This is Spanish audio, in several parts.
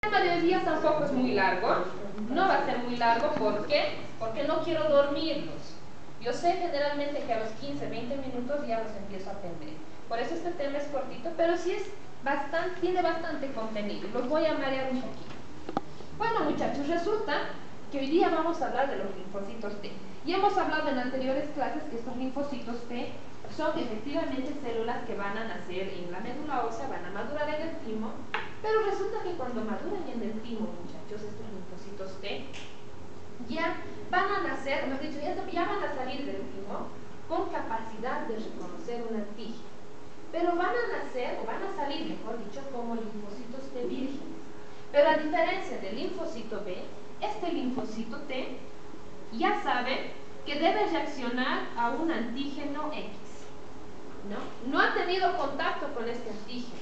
tema de hoy día tampoco es muy largo, no va a ser muy largo, ¿por qué? Porque no quiero dormirlos. Yo sé generalmente que a los 15, 20 minutos ya los empiezo a aprender. Por eso este tema es cortito, pero sí tiene bastante contenido. Los voy a marear un poquito. Bueno, muchachos, resulta que hoy día vamos a hablar de los linfocitos T. Y hemos hablado en anteriores clases que estos linfocitos T son efectivamente células que van a nacer en la médula ósea, van a madurar en el timo, pero resulta que cuando maduran en el timo, muchachos, estos linfocitos T ya van a nacer, mejor dicho, ya van a salir del timo con capacidad de reconocer un antígeno. Pero van a nacer, o van a salir, mejor dicho, como linfocitos T vírgenes. Pero a diferencia del linfocito B, este linfocito T ya sabe que debe reaccionar a un antígeno X. No ha tenido contacto con este antígeno,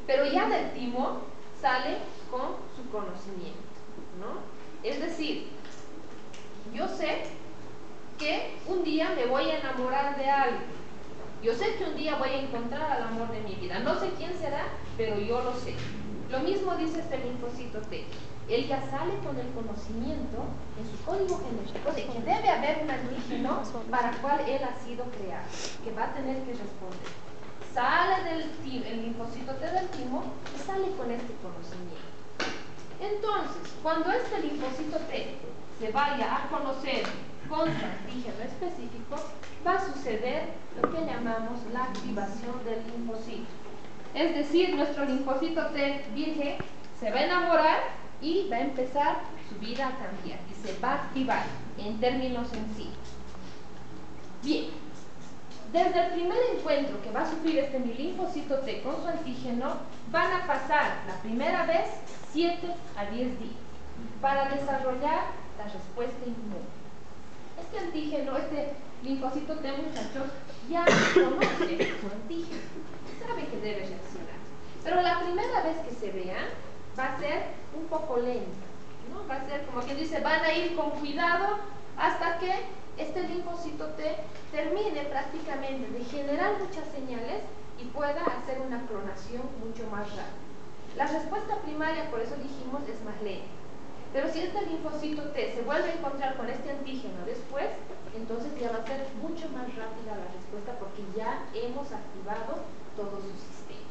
pero ya del timo sale con su conocimiento, ¿no? Es decir, yo sé que un día me voy a enamorar de alguien. Yo sé que un día voy a encontrar al amor de mi vida. No sé quién será, pero yo lo sé. Lo mismo dice este linfocito T. Él ya sale con el conocimiento en su código genético de que debe haber un antígeno para el cual él ha sido creado, que va a tener que responder. Sale el linfocito T del timo y sale con este conocimiento. Entonces, cuando este linfocito T se vaya a conocer con su antígeno específico, va a suceder lo que llamamos la activación del linfocito. Es decir, nuestro linfocito T virgen se va a enamorar y va a empezar su vida a cambiar y se va a activar en términos sencillos. Bien, desde el primer encuentro que va a sufrir este linfocito T con su antígeno, van a pasar la primera vez 7 a 10 días para desarrollar la respuesta inmune. Este antígeno, este linfocito T, muchachos, ya conoce su antígeno, sabe que debe reaccionar. Pero la primera vez que se vean va a ser un poco lenta, ¿no? Va a ser como quien dice, van a ir con cuidado hasta que este linfocito T termine prácticamente de generar muchas señales y pueda hacer una clonación mucho más rápida. La respuesta primaria, por eso dijimos, es más lenta. Pero si este linfocito T se vuelve a encontrar con este antígeno después, entonces ya va a ser mucho más rápida la respuesta porque ya hemos activado todo su sistema.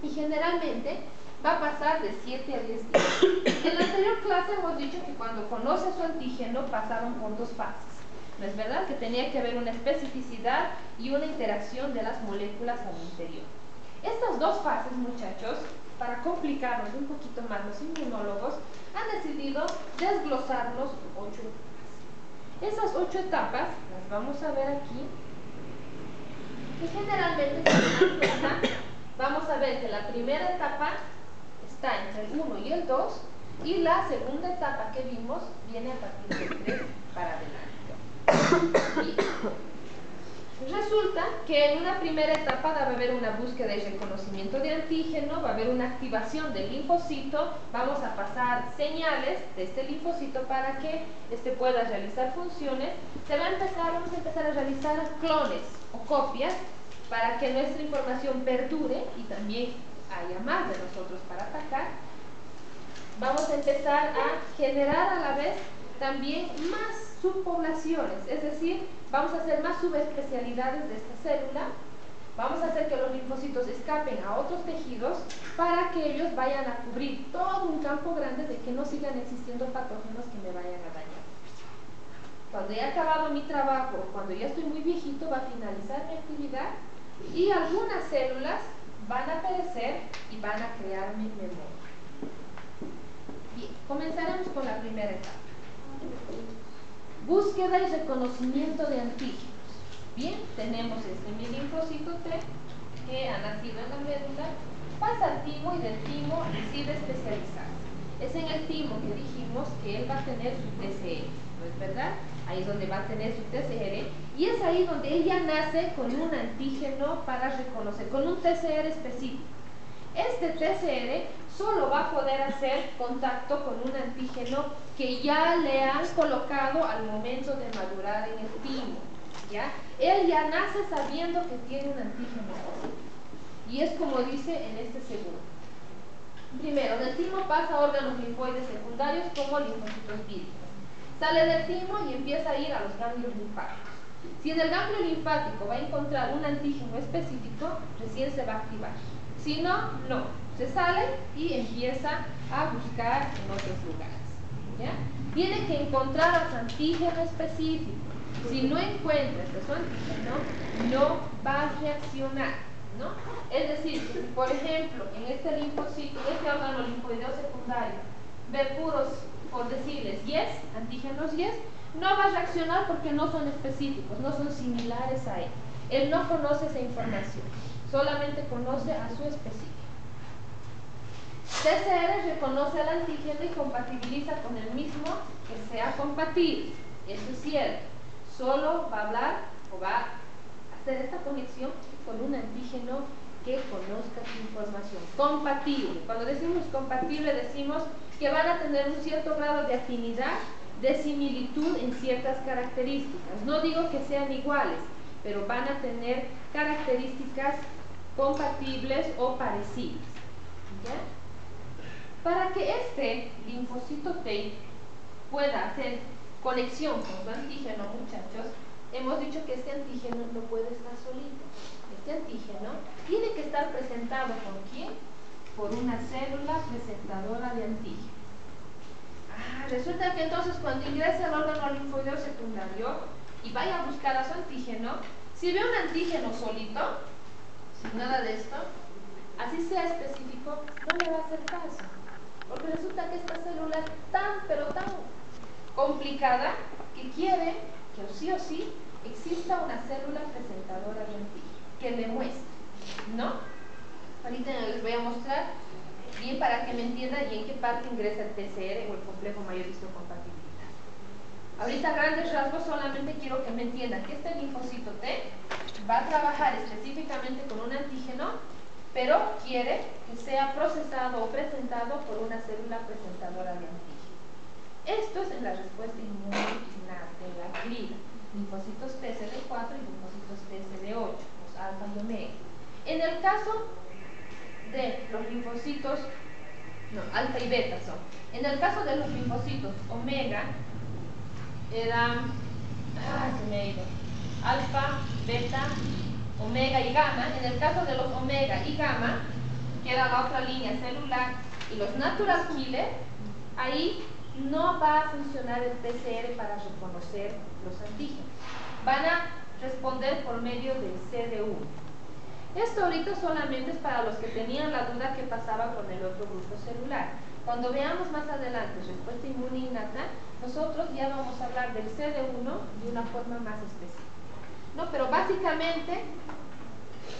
Y generalmente va a pasar de 7 a 10 días. En la anterior clase hemos dicho que cuando conoce su antígeno pasaron por 2 fases. ¿No es verdad? Que tenía que haber una especificidad y una interacción de las moléculas al interior. Estas 2 fases, muchachos, para complicarnos un poquito más los inmunólogos, han decidido desglosarnos 8 etapas. Esas 8 etapas las vamos a ver aquí. Y generalmente, si se dan cuenta, vamos a ver que la primera etapa está entre el 1 y el 2, y la segunda etapa que vimos viene a partir del 3 para adelante. Bien. Resulta que en una primera etapa va a haber una búsqueda y reconocimiento de antígeno, va a haber una activación del linfocito, vamos a pasar señales de este linfocito para que pueda realizar funciones. Vamos a empezar a realizar clones o copias para que nuestra información perdure y también haya más de nosotros para atacar. Vamos a empezar a generar a la vez también más subpoblaciones, es decir, vamos a hacer más subespecialidades de esta célula, vamos a hacer que los linfocitos escapen a otros tejidos para que ellos vayan a cubrir todo un campo grande de que no sigan existiendo patógenos que me vayan a dañar. Cuando he acabado mi trabajo, cuando ya estoy muy viejito, va a finalizar mi actividad y algunas células van a perecer y van a crearme memoria. Bien, comenzaremos con la primera etapa. Búsqueda y reconocimiento de antígenos. Bien, tenemos mi linfocito T que ha nacido en la médula, pasa al timo y del timo decide especializarse. Es en el timo que dijimos que él va a tener su TCR, ¿no es verdad? Ahí es donde va a tener su TCR y es ahí donde ella nace con un antígeno para reconocer, con un TCR específico. Este TCR solo va a poder hacer contacto con un antígeno que ya le han colocado al momento de madurar en el timo, ¿ya? Él ya nace sabiendo que tiene un antígeno y es como dice en este segundo. Primero, del timo pasa a órganos linfoides secundarios como linfocitos víricos. Sale del timo y empieza a ir a los ganglios linfáticos. Si en el ganglio linfático va a encontrar un antígeno específico, recién se va a activar. Si no, no. Se sale y empieza a buscar en otros lugares. ¿Ya? Tiene que encontrar a su antígeno específico. Si no encuentra su antígeno, no va a reaccionar, ¿no? Es decir, si por ejemplo en este linfocito, en este órgano linfoideo secundario, ve puros, por decirles, yes, antígenos yes, no va a reaccionar porque no son específicos, no son similares a él. Él no conoce esa información, solamente conoce a su específico. TCR reconoce al antígeno y compatibiliza con el mismo que sea compatible. Eso es cierto. Solo va a hablar o va a hacer esta conexión con un antígeno que conozca su información. Compatible. Cuando decimos compatible, decimos que van a tener un cierto grado de afinidad, de similitud en ciertas características. No digo que sean iguales, pero van a tener características compatibles o parecidas. ¿Ya? Para que este linfocito T pueda hacer conexión con su antígeno, muchachos, hemos dicho que este antígeno no puede estar solito. Este antígeno tiene que estar presentado ¿por quién? Por una célula presentadora de antígeno. Resulta que entonces cuando ingrese al órgano linfoideo secundario y vaya a buscar a su antígeno, si ve un antígeno solito, sin nada de esto, así sea específico, no le va a hacer caso. Porque resulta que esta célula es pero tan complicada que quiere que sí o sí exista una célula presentadora de antígeno que le muestre, ¿no? Ahorita les voy a mostrar bien para que me entiendan y en qué parte ingresa el TCR o el complejo mayor histocompatibilidad. Ahorita a grandes rasgos solamente quiero que me entiendan que este linfocito T va a trabajar específicamente con un antígeno, pero quiere que sea procesado o presentado por una célula presentadora de antígeno. Esto es en la respuesta inmune adquirida. Linfocitos TCD4 y linfocitos TCD8, los alfa y omega. En el caso de los linfocitos, alfa y beta son. En el caso de los linfocitos omega, eran, se me ha ido, alfa, beta, omega y gamma. En el caso de los omega y gamma, que era la otra línea celular, y los natural killer, ahí no va a funcionar el PCR para reconocer los antígenos. Van a responder por medio del CD1. Esto ahorita solamente es para los que tenían la duda que pasaba con el otro grupo celular. Cuando veamos más adelante respuesta inmune innata, nosotros ya vamos a hablar del CD1 de una forma más específica, ¿no? Pero básicamente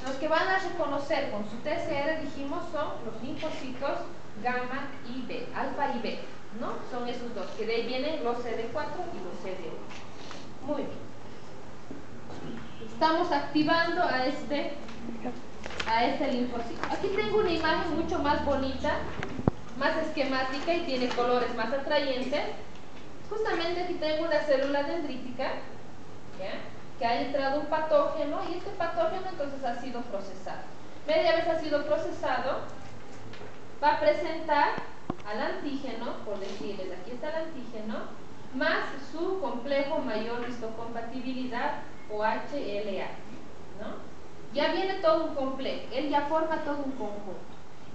los que van a reconocer con su TCR, dijimos, son los linfocitos gamma y beta, alfa y beta, ¿no? Son esos dos, que de ahí vienen los CD4 y los CD1. Muy bien. Estamos activando a este linfocito. Aquí tengo una imagen mucho más bonita, más esquemática y tiene colores más atrayentes. Justamente aquí tengo una célula dendrítica, ¿ya?, que ha entrado un patógeno y este patógeno entonces ha sido procesado. Media vez ha sido procesado, va a presentar al antígeno, por decirles, aquí está el antígeno, más su complejo mayor histocompatibilidad o HLA, ¿no? Ya viene todo un complejo, él ya forma todo un conjunto.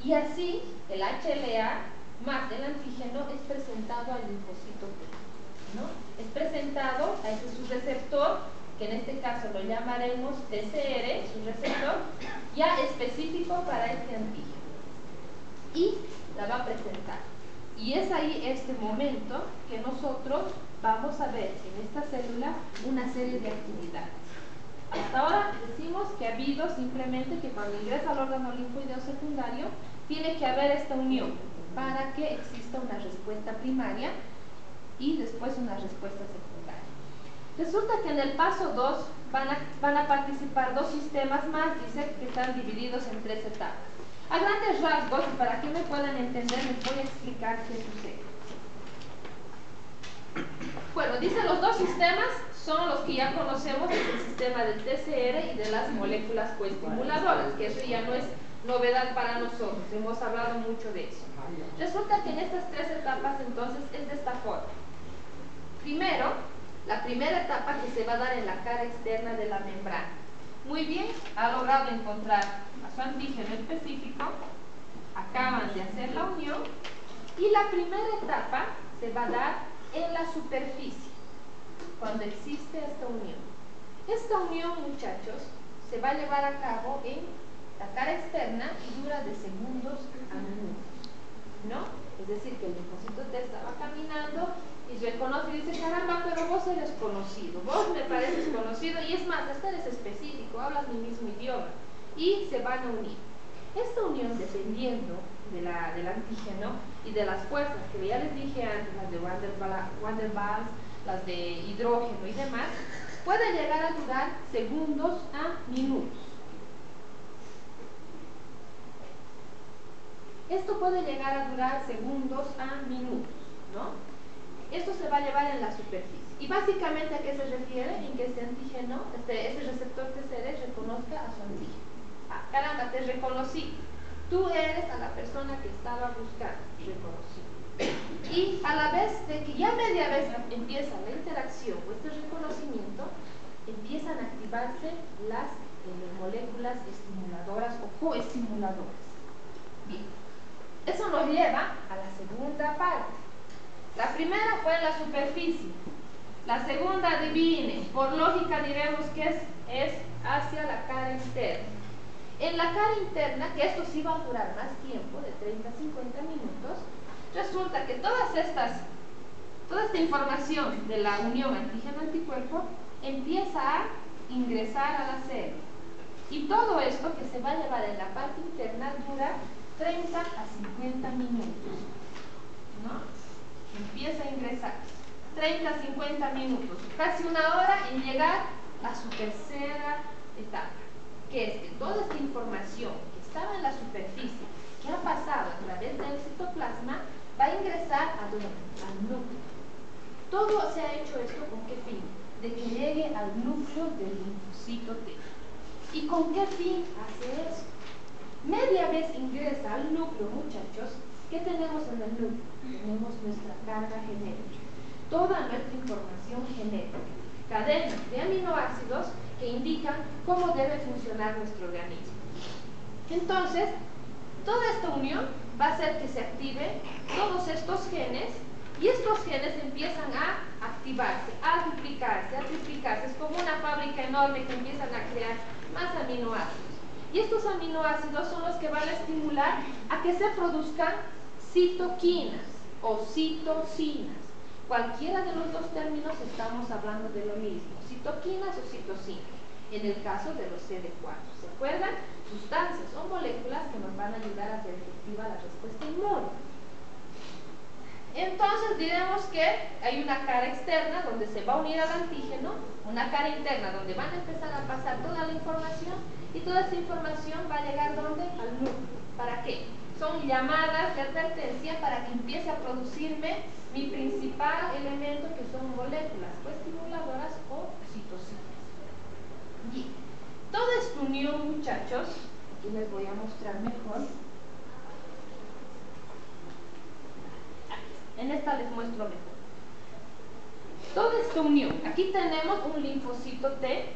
Y así, el HLA más el antígeno es presentado al linfocito T, ¿no? Es presentado a ese su receptor, que en este caso lo llamaremos TCR, su receptor, ya específico para este antígeno. Y la va a presentar. Y es ahí este momento que nosotros vamos a ver en esta célula una serie de actividades. Hasta ahora decimos que ha habido simplemente que cuando ingresa al órgano linfoideo secundario tiene que haber esta unión para que exista una respuesta primaria y después una respuesta secundaria. Resulta que en el paso 2 van a participar dos sistemas más, dice que están divididos en 3 etapas. A grandes rasgos, y para que me puedan entender, les voy a explicar qué sucede. Bueno, dice los dos sistemas son los que ya conocemos, es el sistema del TCR y de las moléculas coestimuladoras, que eso ya no es novedad para nosotros, hemos hablado mucho de eso. Resulta que en estas tres etapas entonces es de esta forma. Primero, la primera etapa que se va a dar en la cara externa de la membrana. Muy bien, ha logrado encontrar a su antígeno específico, acaban de hacer la unión y la primera etapa se va a dar en la superficie, cuando existe esta unión. Esta unión, muchachos, se va a llevar a cabo en la cara externa y dura de segundos a minutos, ¿no? Es decir, que el linfocito T estaba caminando y reconoce y dice, caramba, pero vos eres conocido, vos me pareces conocido, y es más, hasta eres específico, hablas mi mismo idioma, y se van a unir. Esta unión, dependiendo del antígeno y de las fuerzas que ya les dije antes, las de Van der Waals, las de hidrógeno y demás, puede llegar a durar segundos a minutos. Esto puede llegar a durar segundos a minutos, ¿no? Esto se va a llevar en la superficie. ¿Y básicamente a qué se refiere? En que este antígeno, este receptor TCR reconozca a su antígeno. Ah, caramba, te reconocí. Tú eres a la persona que estaba buscando, reconocido. Y a la vez de que ya media vez empieza la interacción o este reconocimiento, empiezan a activarse las moléculas estimuladoras o coestimuladoras. Bien, eso nos lleva a la segunda parte. La primera fue en la superficie. La segunda, adivinen, por lógica diremos que es hacia la cara interna. En la cara interna, que esto sí va a durar más tiempo, de 30 a 50 minutos, resulta que toda esta información de la unión antígeno-anticuerpo empieza a ingresar a la célula. Y todo esto que se va a llevar en la parte interna dura 30 a 50 minutos, ¿no? Empieza a ingresar 30 a 50 minutos, casi una hora en llegar a su tercera etapa, que es que toda esta información que estaba en la superficie, que ha pasado a través del citoplasma, va a ingresar al núcleo. Todo se ha hecho esto ¿con qué fin? De que llegue al núcleo del linfocito T. ¿Y con qué fin hace eso? Media vez ingresa al núcleo, muchachos. ¿Qué tenemos en el núcleo? Tenemos nuestra carga genética, toda nuestra información genética, cadenas de aminoácidos que indican cómo debe funcionar nuestro organismo. Entonces, toda esta unión va a hacer que se active todos estos genes, y estos genes empiezan a activarse, a triplicarse. Es como una fábrica enorme que empiezan a crear más aminoácidos. Y estos aminoácidos son los que van a estimular a que se produzcan citoquinas o citocinas. Cualquiera de los dos términos estamos hablando de lo mismo, citoquinas o citocinas, en el caso de los CD4. ¿Se acuerdan? Sustancias o moléculas que nos van a ayudar a hacer efectiva la respuesta inmune. Entonces diremos que hay una cara externa donde se va a unir al antígeno, una cara interna donde van a empezar a pasar toda la información, y toda esa información va a llegar ¿dónde? Al núcleo. ¿Para qué? Son llamadas de advertencia para que empiece a producirme mi principal elemento, que son moléculas coestimuladoras o citocinas. Bien, toda esta unión, muchachos, aquí les voy a mostrar mejor. En esta les muestro mejor. Toda esta unión, aquí tenemos un linfocito T,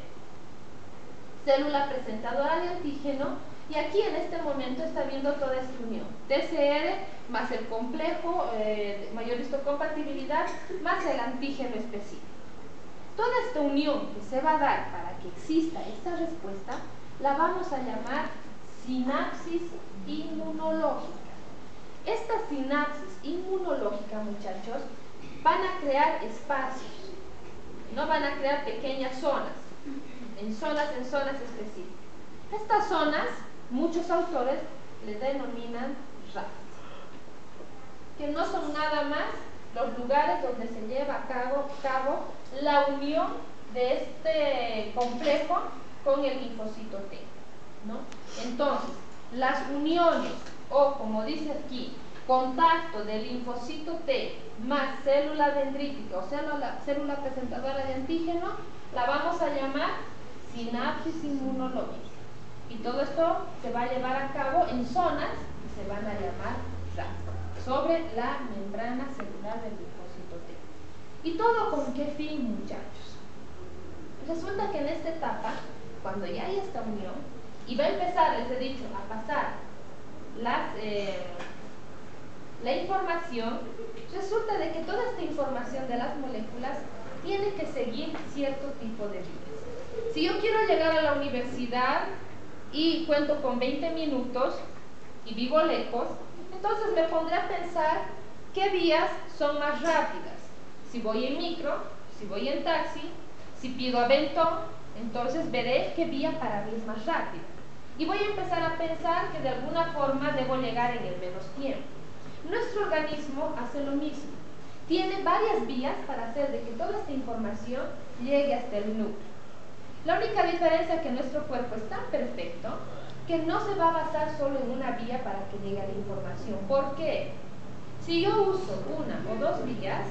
célula presentadora de antígeno, y aquí en este momento está viendo toda esta unión, TCR más el complejo mayor histocompatibilidad más el antígeno específico. Toda esta unión que se va a dar para que exista esta respuesta la vamos a llamar sinapsis inmunológica. Esta sinapsis inmunológica, muchachos, van a crear espacios, no van a crear pequeñas zonas, en zonas específicas. Estas zonas, muchos autores les denominan RAS, que no son nada más los lugares donde se lleva a cabo la unión de este complejo con el linfocito T, ¿no? Entonces, las uniones, o como dice aquí, contacto del linfocito T más célula dendrítica o célula presentadora de antígeno, la vamos a llamar sinapsis inmunológica. Y todo esto se va a llevar a cabo en zonas que se van a llamar RAS, sobre la membrana celular del linfocito T. ¿Y todo con qué fin, muchachos? Resulta que en esta etapa, cuando ya hay esta unión, y va a empezar, les he dicho, a pasar la información, resulta de que toda esta información de las moléculas tiene que seguir cierto tipo de vías. Si yo quiero llegar a la universidad y cuento con 20 minutos y vivo lejos, entonces me pondré a pensar qué vías son más rápidas. Si voy en micro, si voy en taxi, si pido aventón, entonces veré qué vía para mí es más rápida. Y voy a empezar a pensar que de alguna forma debo llegar en el menos tiempo. Nuestro organismo hace lo mismo. Tiene varias vías para hacer de que toda esta información llegue hasta el núcleo. La única diferencia es que nuestro cuerpo es tan perfecto que no se va a basar solo en una vía para que llegue la información. ¿Por qué? Si yo uso una o dos vías,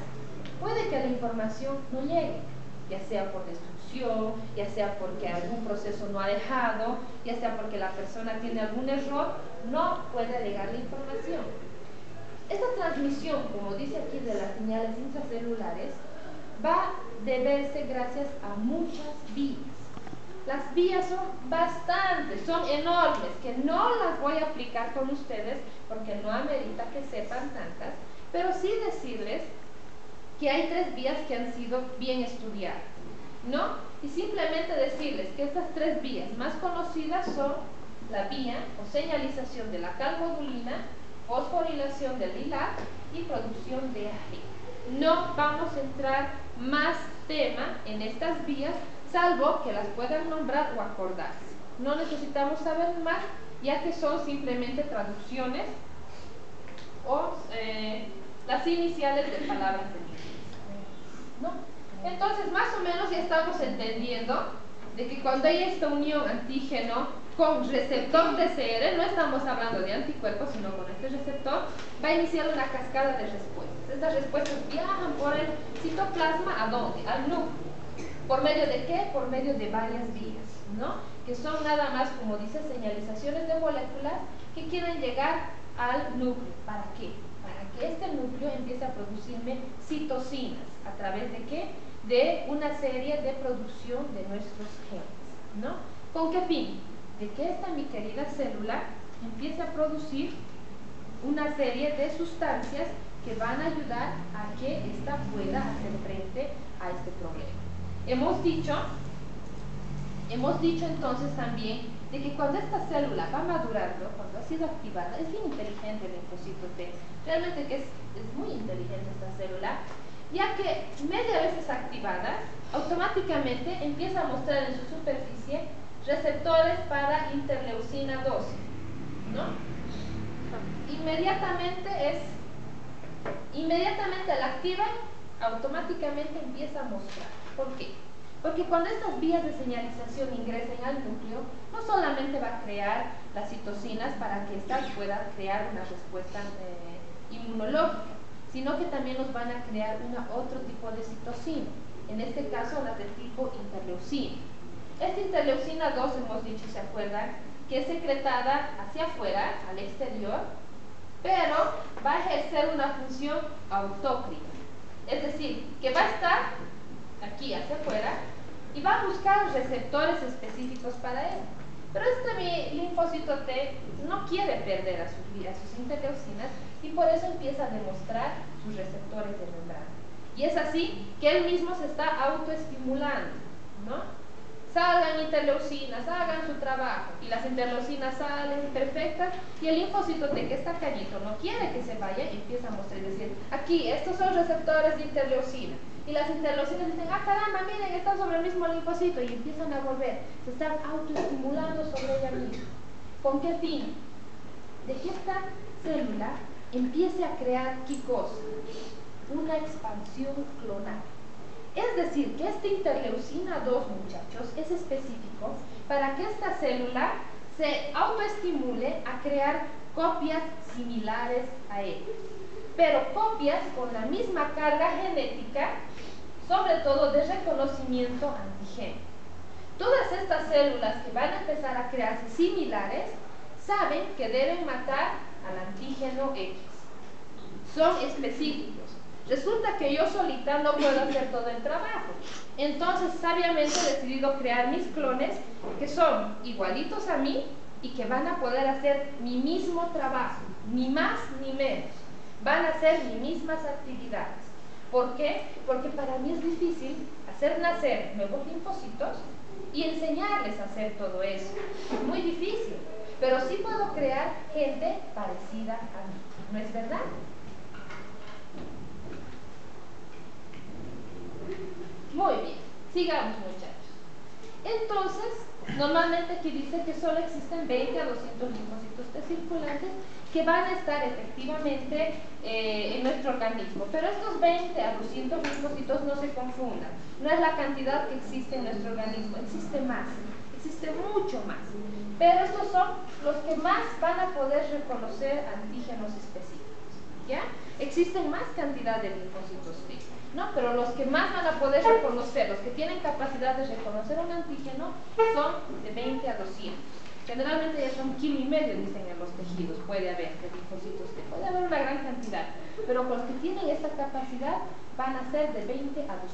puede que la información no llegue, ya sea por destrucción, ya sea porque algún proceso no ha dejado, ya sea porque la persona tiene algún error, no puede llegar la información. Esta transmisión, como dice aquí, de las señales intracelulares, va a deberse gracias a muchas vías. Las vías son bastantes, son enormes, que no las voy a aplicar con ustedes porque no amerita que sepan tantas, pero sí decirles que hay 3 vías que han sido bien estudiadas, ¿no? Y simplemente decirles que estas 3 vías más conocidas son la vía o señalización de la calmodulina, fosforilación del lilat y producción de AG. No vamos a entrar más tema en estas vías, salvo que las puedan nombrar o acordarse. No necesitamos saber más, ya que son simplemente traducciones o las iniciales de palabras en inglés, ¿no? Entonces, más o menos ya estamos entendiendo de que cuando hay esta unión antígeno con receptor TCR, no estamos hablando de anticuerpos, sino con este receptor, va a iniciar una cascada de respuestas. Estas respuestas viajan por el citoplasma, ¿a dónde? Al núcleo. ¿Por medio de qué? Por medio de varias vías, ¿no? Que son nada más, como dice, señalizaciones de moléculas que quieren llegar al núcleo. ¿Para qué? Para que este núcleo empiece a producirme citocinas. ¿A través de qué? De una serie de producción de nuestros genes, ¿no? ¿Con qué fin? De que esta mi querida célula empiece a producir una serie de sustancias que van a ayudar a que ésta pueda hacer frente a este problema. Hemos dicho entonces también de que cuando esta célula va madurando, cuando ha sido activada, es bien inteligente el linfocito T, realmente que es muy inteligente esta célula, ya que media vez activada, automáticamente empieza a mostrar en su superficie receptores para interleucina 12, ¿no? Inmediatamente al activar, automáticamente empieza a mostrar. ¿Por qué? Porque cuando estas vías de señalización ingresen al núcleo, no solamente va a crear las citocinas para que éstas puedan crear una respuesta inmunológica, sino que también nos van a crear otro tipo de citocina, en este caso las de tipo interleucina. Esta interleucina 2, hemos dicho, ¿se acuerdan? Que es secretada hacia afuera, al exterior, pero va a ejercer una función autócrina. Es decir, que va a estar aquí hacia afuera y va a buscar receptores específicos para él. Pero mi linfocito T no quiere perder a sus interleucinas y por eso empieza a demostrar sus receptores de membrana. Y es así que él mismo se está autoestimulando, ¿no? Salgan interleucinas, hagan su trabajo, y las interleucinas salen perfectas, y el linfocito T, que está cañito, no quiere que se vaya, y empieza a mostrar, es decir, aquí, estos son receptores de interleucina, y las interleucinas dicen, ah caramba, miren, están sobre el mismo linfocito, y empiezan a volver, se están autoestimulando sobre ella misma. ¿Con qué fin? De que esta célula empiece a crear, ¿qué cosa? Una expansión clonal. Es decir, que esta interleucina 2, muchachos, es específico para que esta célula se autoestimule a crear copias similares a ella, pero copias con la misma carga genética, sobre todo de reconocimiento antigénico. Todas estas células que van a empezar a crearse similares saben que deben matar al antígeno X. Son específicos. Resulta que yo solita no puedo hacer todo el trabajo. Entonces, sabiamente he decidido crear mis clones que son igualitos a mí y que van a poder hacer mi mismo trabajo, ni más ni menos. Van a hacer mis mismas actividades. ¿Por qué? Porque para mí es difícil hacer nacer nuevos linfocitos y enseñarles a hacer todo eso. Es muy difícil, pero sí puedo crear gente parecida a mí. ¿No es verdad? Muy bien, sigamos, muchachos. Entonces, normalmente aquí dice que solo existen 20 a 200 linfocitos T circulantes que van a estar efectivamente en nuestro organismo. Pero estos 20 a 200 linfocitos no se confundan. No es la cantidad que existe en nuestro organismo, existe más, existe mucho más. Pero estos son los que más van a poder reconocer antígenos específicos. ¿Ya? Existen más cantidad de linfocitos T, ¿no? Pero los que más van a poder reconocer, los que tienen capacidad de reconocer un antígeno, son de 20 a 200. Generalmente ya son 1,5 kilos, dicen en los tejidos, puede haber de linfocitos T, puede haber una gran cantidad, pero los que tienen esta capacidad van a ser de 20 a 200.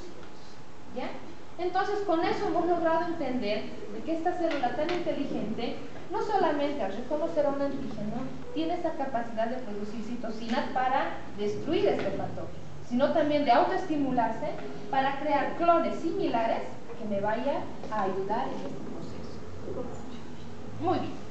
¿Ya? Entonces, con eso hemos logrado entender de que esta célula tan inteligente, no solamente al reconocer un antígeno, tiene esa capacidad de producir citocinas para destruir este patógeno, sino también de autoestimularse para crear clones similares que me vayan a ayudar en este proceso. Muy bien.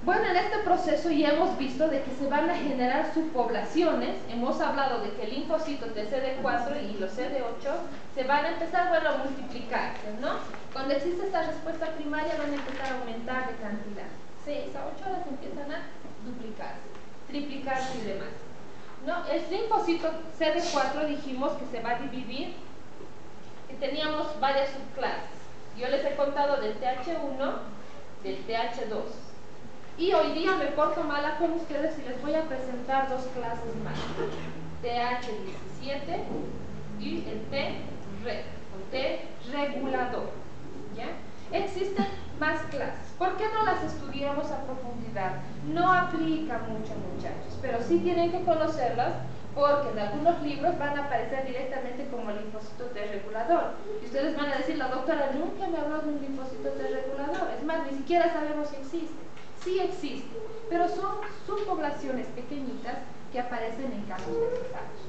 Bueno, en este proceso ya hemos visto de que se van a generar subpoblaciones. Hemos hablado de que el linfocito de CD4 y los CD8 se van a empezar, bueno, a multiplicarse, ¿no? Cuando existe esta respuesta primaria van a empezar a aumentar de cantidad. 6 a 8 horas empiezan a duplicarse, triplicarse y demás. ¿No? El linfocito CD4 dijimos que se va a dividir, que teníamos varias subclases. Yo les he contado del TH1, del TH2. Y hoy día me porto mala con ustedes y les voy a presentar dos clases más. TH17 y el T-REG, o T-regulador. ¿Ya? Existen más clases. ¿Por qué no las estudiamos a profundidad? No aplica mucho, muchachos, pero sí tienen que conocerlas porque en algunos libros van a aparecer directamente como linfocito T-regulador. Y ustedes van a decir, la doctora nunca me habló de un linfocito T-regulador. Es más, ni siquiera sabemos si existe. Sí existe, pero son subpoblaciones pequeñitas que aparecen en casos necesarios.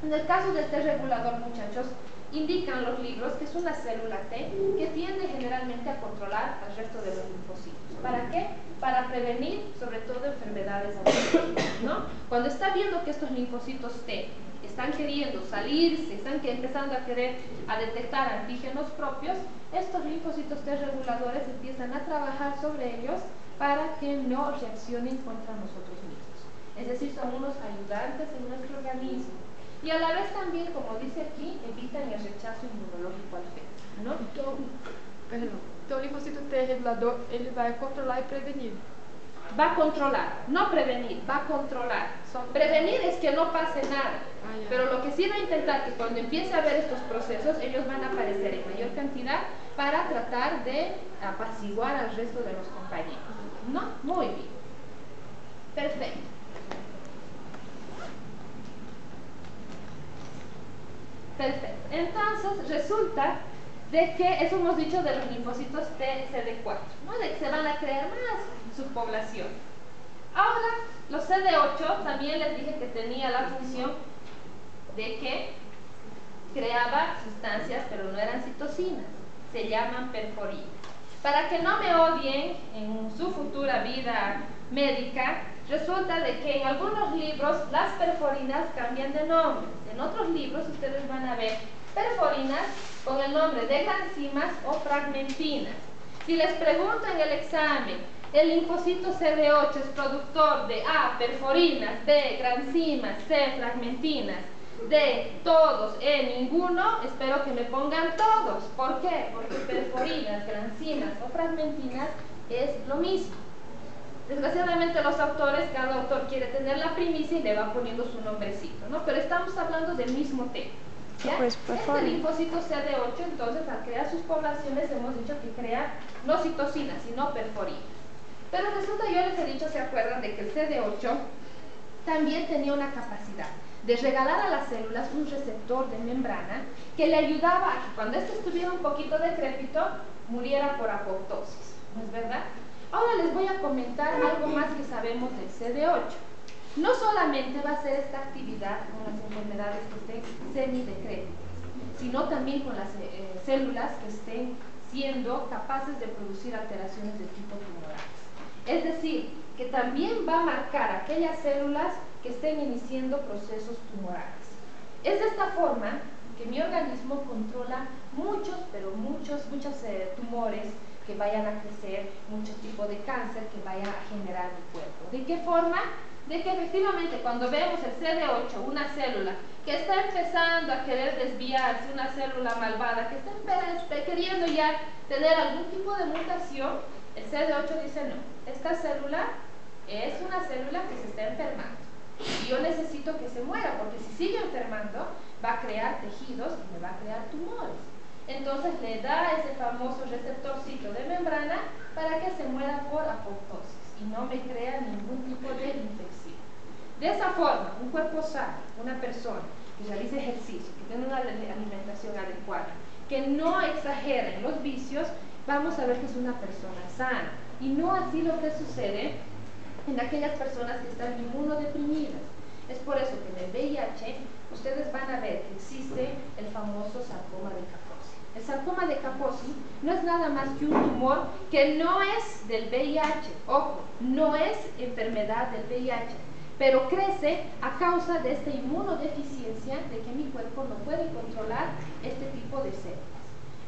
En el caso del T-regulador, muchachos, indican los libros que es una célula T que tiende generalmente a controlar al resto de los linfocitos. ¿Para qué? Para prevenir, sobre todo, enfermedades autoinmunes, ¿no? Cuando está viendo que estos linfocitos T están queriendo salirse, están empezando a querer detectar antígenos propios, estos linfocitos T reguladores empiezan a trabajar sobre ellos para que no reaccionen contra nosotros mismos. Es decir, son unos ayudantes en nuestro organismo. Y a la vez también, como dice aquí, evitan el rechazo inmunológico al feto, ¿no? Então o linfocito T regulador, ele vai controlar e prevenir. Va a controlar, no prevenir, va a controlar. Prevenir es que no pase nada, pero lo que sí va a intentar que cuando empiece a ver estos procesos, ellos van a aparecer en mayor cantidad para tratar de apaciguar al resto de los compañeros. ¿No? Muy bien. Perfecto. Perfecto. Entonces, resulta de que, eso hemos dicho de los linfocitos TCD4, ¿no? De que se van a crear más subpoblación. Ahora, los CD8 también les dije que tenía la función de que creaba sustancias, pero no eran citocinas, se llaman perforinas. Para que no me odien en su futura vida médica, resulta de que en algunos libros las perforinas cambian de nombre. En otros libros ustedes van a ver perforinas con el nombre de granzimas o fragmentinas. Si les pregunto en el examen, el linfocito CD8 es productor de A, perforinas, B, granzimas, C, fragmentinas, D, todos, E, ninguno, espero que me pongan todos. ¿Por qué? Porque perforinas, granzimas o fragmentinas es lo mismo. Desgraciadamente los autores, cada autor quiere tener la primicia y le va poniendo su nombrecito, ¿no? Pero estamos hablando del mismo tema. ¿Ya? Este linfocito CD8, entonces, al crear sus poblaciones, hemos dicho que crea no citocinas, sino perforinas. Pero resulta, yo les he dicho, ¿se acuerdan de que el CD8 también tenía una capacidad de regalar a las células un receptor de membrana que le ayudaba a que cuando éste estuviera un poquito decrépito, muriera por apoptosis? ¿No es verdad? Ahora les voy a comentar algo más que sabemos del CD8. No solamente va a ser esta actividad con las enfermedades que estén semidecrépitas, sino también con las células que estén siendo capaces de producir alteraciones de tipo tumorales. Es decir, que también va a marcar aquellas células que estén iniciando procesos tumorales. Es de esta forma que mi organismo controla muchos tumores que vayan a crecer, muchos tipos de cáncer que vayan a generar mi cuerpo. ¿De qué forma? De que efectivamente cuando vemos el CD8, una célula que está empezando a querer desviarse, una célula malvada que está queriendo ya tener algún tipo de mutación, el CD8 dice no, esta célula es una célula que se está enfermando y yo necesito que se muera, porque si sigue enfermando va a crear tejidos y me va a crear tumores. Entonces le da ese famoso receptorcito de membrana para que se muera por apoptosis y no me crea ningún tipo de infección. De esa forma, un cuerpo sano, una persona que realice ejercicio, que tenga una alimentación adecuada, que no exagere en los vicios, vamos a ver que es una persona sana. Y no así lo que sucede en aquellas personas que están inmunodeprimidas. Es por eso que en el VIH ustedes van a ver que existe el famoso sarcoma de Kaposi. El sarcoma de Kaposi no es nada más que un tumor que no es del VIH, ojo, no es enfermedad del VIH, pero crece a causa de esta inmunodeficiencia de que mi cuerpo no puede controlar este tipo de células.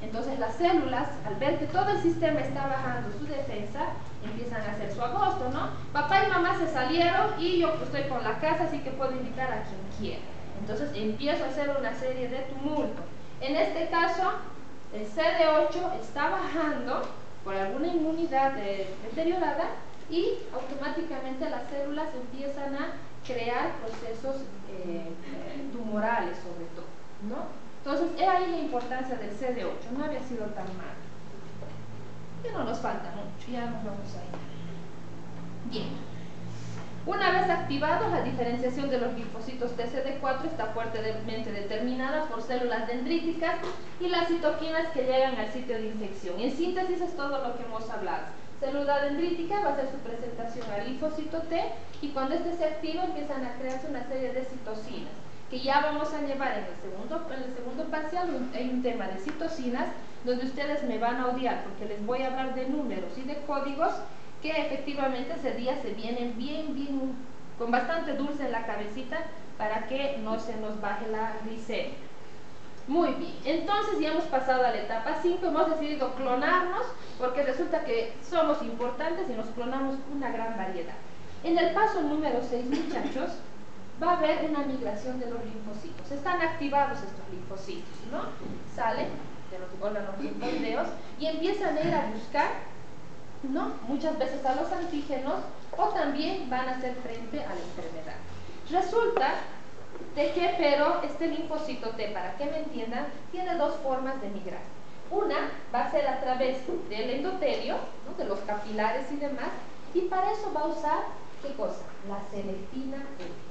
Entonces las células, al ver que todo el sistema está bajando su defensa, empiezan a hacer su agosto, ¿no? Papá y mamá se salieron y yo estoy por la casa, así que puedo invitar a quien quiera. Entonces empiezo a hacer una serie de tumultos. En este caso, el CD8 está bajando por alguna inmunidad deteriorada y automáticamente las células empiezan a crear procesos tumorales sobre todo, ¿no? Entonces, es ahí la importancia del CD8, no había sido tan malo. Ya no nos falta mucho, ya nos vamos a ir. Bien. Una vez activados, la diferenciación de los linfocitos TCD4 está fuertemente determinada por células dendríticas y las citoquinas que llegan al sitio de infección. En síntesis es todo lo que hemos hablado. Célula dendrítica va a hacer su presentación al linfocito T y cuando este se activa empiezan a crearse una serie de citocinas que ya vamos a llevar en el segundo parcial. Hay un tema de citocinas donde ustedes me van a odiar porque les voy a hablar de números y de códigos que efectivamente ese día se vienen bien, con bastante dulce en la cabecita para que no se nos baje la glicemia. Muy bien, entonces ya hemos pasado a la etapa 5, hemos decidido clonarnos porque resulta que somos importantes y nos clonamos una gran variedad. En el paso número 6, muchachos, va a haber una migración de los linfocitos. Están activados estos linfocitos, ¿no? Salen de los órganos linfoideos y empiezan a ir a buscar, ¿no?, muchas veces a los antígenos o también van a hacer frente a la enfermedad. Resulta de que, pero este linfocito T, para que me entiendan, tiene dos formas de migrar. Una va a ser a través del endotelio, ¿no?, de los capilares y demás, y para eso va a usar, ¿qué cosa? La selectina L.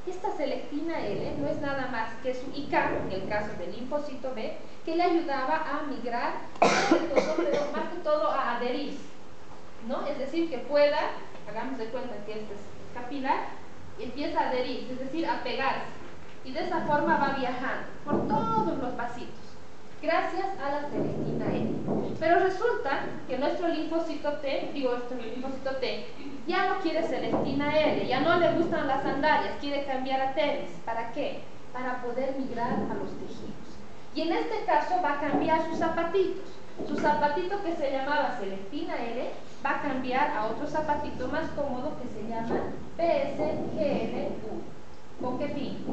Esta selectina L no es nada más que su ICAM, en el caso del linfocito B, que le ayudaba a migrar, pero más que todo a adherirse, ¿no? Es decir, que pueda, hagamos de cuenta que este es capilar, y empieza a adherirse, es decir, a pegarse, y de esa forma va viajando por todos los vasitos, gracias a la selectina L. Pero resulta que nuestro linfocito T, ya no quiere selectina L, ya no le gustan las sandalias, quiere cambiar a tenis. ¿Para qué? Para poder migrar a los tejidos. Y en este caso va a cambiar sus zapatitos. Su zapatito que se llamaba selectina L va a cambiar a otro zapatito más cómodo que se llama PSGL1. ¿Con qué fin?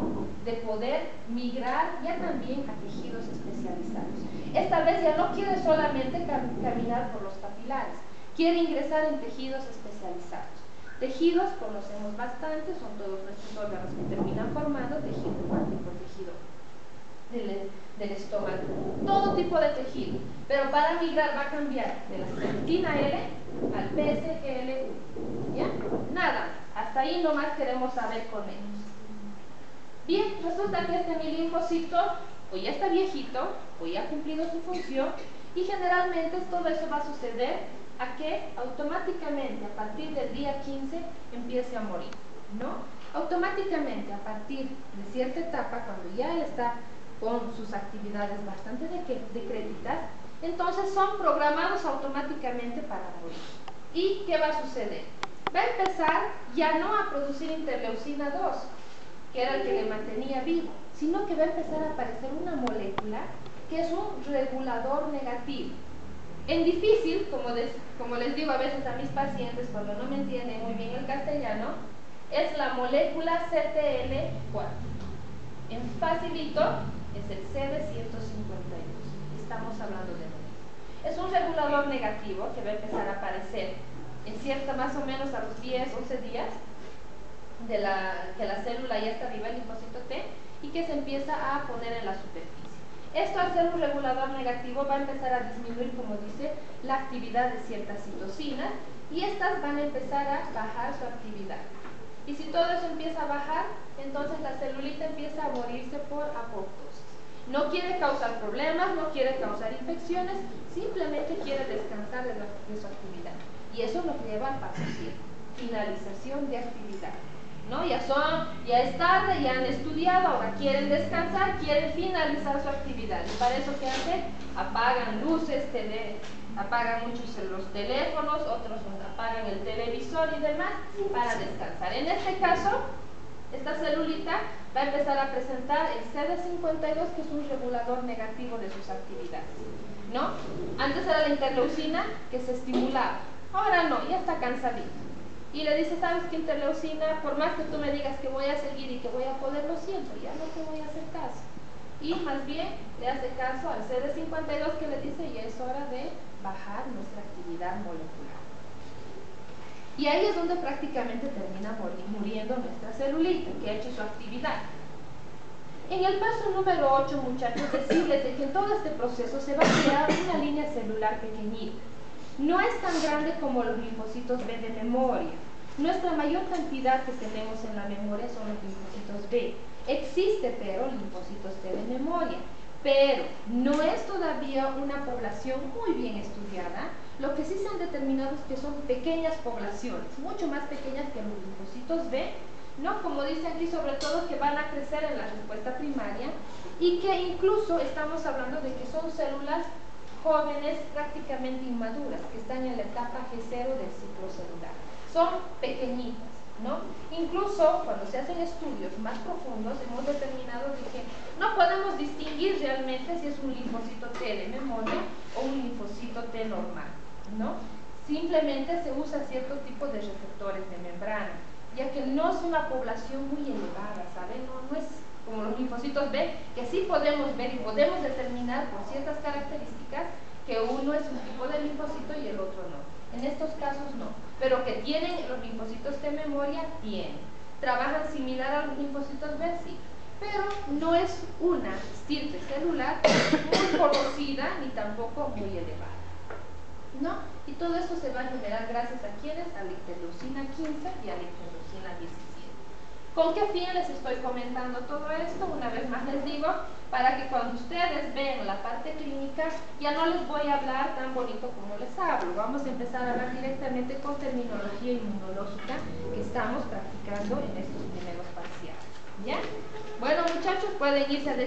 De poder migrar ya también a tejidos especializados. Esta vez ya no quiere solamente caminar por los capilares, quiere ingresar en tejidos especializados. Tejidos, conocemos bastante, son todos nuestros órganos que terminan formando tejido hepático, tejido del tipo de tejido, pero para migrar va a cambiar de la serpentina L al PSGL1. ¿Ya? Nada, hasta ahí nomás queremos saber con ellos. Bien, resulta que este mi linfocito o ya está viejito, o ya ha cumplido su función, y generalmente todo eso va a suceder a que automáticamente a partir del día 15 empiece a morir, ¿no? Automáticamente a partir de cierta etapa, cuando ya él está con sus actividades bastante decrépitas, entonces son programados automáticamente para morir. ¿Y qué va a suceder? Va a empezar ya no a producir interleucina 2, que era el que le mantenía vivo, sino que va a empezar a aparecer una molécula que es un regulador negativo. En difícil, como les digo a veces a mis pacientes cuando no me entienden muy bien el castellano, es la molécula CTL4. En facilito es el CD152. Estamos hablando de lo mismo. Es un regulador negativo que va a empezar a aparecer en cierta, más o menos a los 10, 11 días de que la célula ya está viva, el linfocito T, y que se empieza a poner en la superficie. Esto, al ser un regulador negativo, va a empezar a disminuir, como dice, la actividad de ciertas citocinas, y estas van a empezar a bajar su actividad. Y si todo eso empieza a bajar, entonces la celulita empieza a morirse por apoptosis. No quiere causar problemas, no quiere causar infecciones, simplemente quiere descansar de su actividad. Y eso nos lleva al paso 7, finalización de actividad. ¿No? Ya es tarde, ya han estudiado, ahora quieren descansar, quieren finalizar su actividad. Y para eso, ¿qué hacen? Apagan luces, apagan muchos los teléfonos, otros apagan el televisor y demás para descansar. En este caso, esta celulita va a empezar a presentar el CD52, que es un regulador negativo de sus actividades, ¿no? Antes era la interleucina que se estimulaba, ahora no, ya está cansadita. Y le dice, ¿sabes qué, interleucina? Por más que tú me digas que voy a seguir y que voy a poder, lo siento, ya no te voy a hacer caso. Y más bien le hace caso al CD52, que le dice, ya es hora de bajar nuestra actividad molecular. Y ahí es donde prácticamente termina muriendo nuestra celulita, que ha hecho su actividad. En el paso número 8, muchachos, decirles de que en todo este proceso se va a crear una línea celular pequeñita. No es tan grande como los linfocitos B de memoria. Nuestra mayor cantidad que tenemos en la memoria son los linfocitos B. Existe, pero, linfocitos T de memoria. Pero no es todavía una población muy bien estudiada. Lo que sí se han determinado es que son pequeñas poblaciones, mucho más pequeñas que los linfocitos B, ¿no? Como dice aquí, sobre todo que van a crecer en la respuesta primaria y que incluso estamos hablando de que son células jóvenes prácticamente inmaduras, que están en la etapa G0 del ciclo celular. Son pequeñitas, ¿no? Incluso cuando se hacen estudios más profundos, hemos determinado de que no podemos distinguir realmente si es un linfocito T de memoria o un linfocito T normal, ¿no? Simplemente se usa cierto tipo de receptores de membrana, ya que no es una población muy elevada, ¿saben? No es como los linfocitos B, que sí podemos ver y podemos determinar por ciertas características que uno es un tipo de linfocito y el otro no. En estos casos no, pero que tienen los linfocitos de memoria, tienen. Trabajan similar a los linfocitos B, sí, pero no es una estirpe celular muy conocida ni tampoco muy elevada, ¿no? Y todo esto se va a generar gracias a quienes, a la interleucina 15 y a la interleucina 17. ¿Con qué fin les estoy comentando todo esto? Una vez más les digo, para que cuando ustedes vean la parte clínica, ya no les voy a hablar tan bonito como les hablo. Vamos a empezar a hablar directamente con terminología inmunológica que estamos practicando en estos primeros parciales. ¿Ya? Bueno, muchachos, pueden irse a